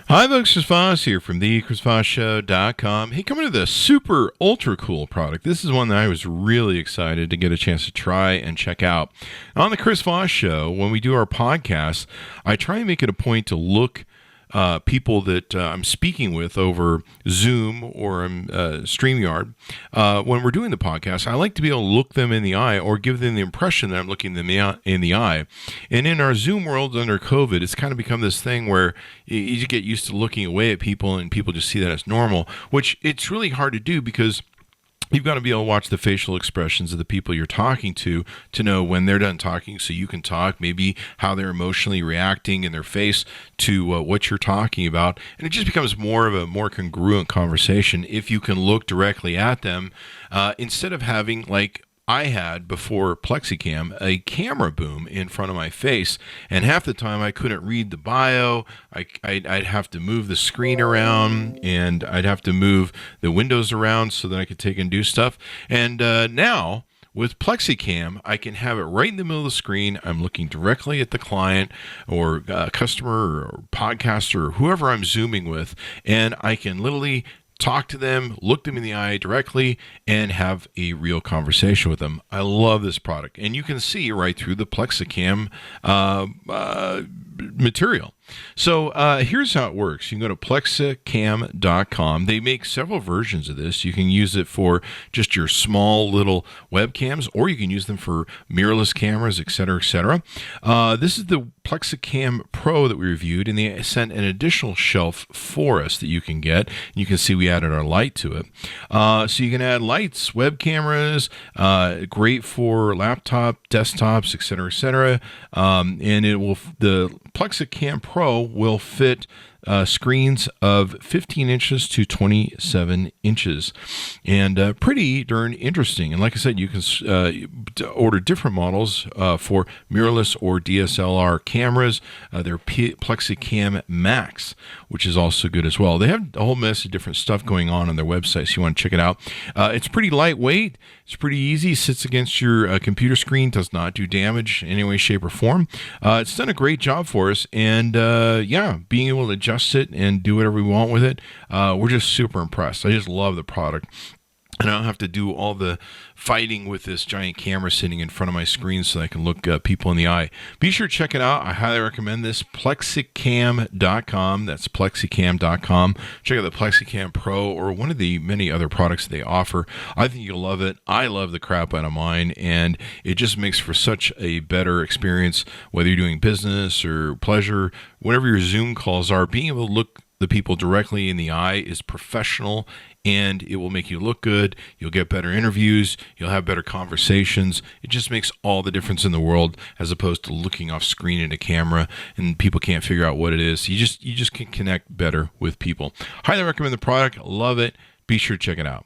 Hi folks, Chris Voss here from the chrisvossshow.com. Hey, coming to the super ultra cool product. This is one that I was really excited to get a chance to try and check out. On the Chris Voss Show, when we do our podcast, I try and make it a point to look people that I'm speaking with over Zoom or StreamYard. When we're doing the podcast, I like to be able to look them in the eye or give them the impression that I'm looking them in the eye. And in our Zoom world under COVID, it's kind of become this thing where you get used to looking away at people and people just see that as normal, which it's really hard to do because you've got to be able to watch the facial expressions of the people you're talking to know when they're done talking so you can talk, maybe how they're emotionally reacting in their face to what you're talking about. And it just becomes more of a more congruent conversation if you can look directly at them instead of having, like I had before Plexicam, a camera boom in front of my face, and half the time I couldn't read the bio. I'd have to move the screen around, and I'd have to move the windows around so that I could take and do stuff. And now, with Plexicam, I can have it right in the middle of the screen. I'm looking directly at the client or customer or podcaster or whoever I'm Zooming with, and I can literally talk to them, look them in the eye directly, and have a real conversation with them. I love this product. And you can see right through the Plexicam material. So here's how it works. You can go to Plexicam.com. They make several versions of this. You can use it for just your small little webcams, or you can use them for mirrorless cameras, etc., etc. This is the Plexicam Pro that we reviewed, and they sent an additional shelf for us that you can get. You can see we added our light to it. So you can add lights, web cameras, great for laptop, desktops, etc., etc. And it will the Plexicam Pro will fit screens of 15 inches to 27 inches, and pretty darn interesting. And like I said, you can order different models for mirrorless or DSLR cameras. They're Plexicam Max, which is also good as well. They have a whole mess of different stuff going on their website, so you want to check it out. It's pretty lightweight. It's pretty easy. Sits against your computer screen. Does not do damage in any way, shape, or form. It's done a great job for us, and being able to adjust it and do whatever we want with it, we're just super impressed. I just love the product. And I don't have to do all the fighting with this giant camera sitting in front of my screen so I can look people in the eye. Be sure to check it out. I highly recommend this. Plexicam.com. That's Plexicam.com. Check out the Plexicam Pro or one of the many other products they offer. I think you'll love it. I love the crap out of mine, and it just makes for such a better experience, whether you're doing business or pleasure, whatever your Zoom calls are. Being able to look the people directly in the eye is professional, and it will make you look good. You'll get better interviews. You'll have better conversations. It just makes all the difference in the world, as opposed to looking off screen at a camera and people can't figure out what it is. You just can connect better with people. Highly recommend the product. Love it. Be sure to check it out.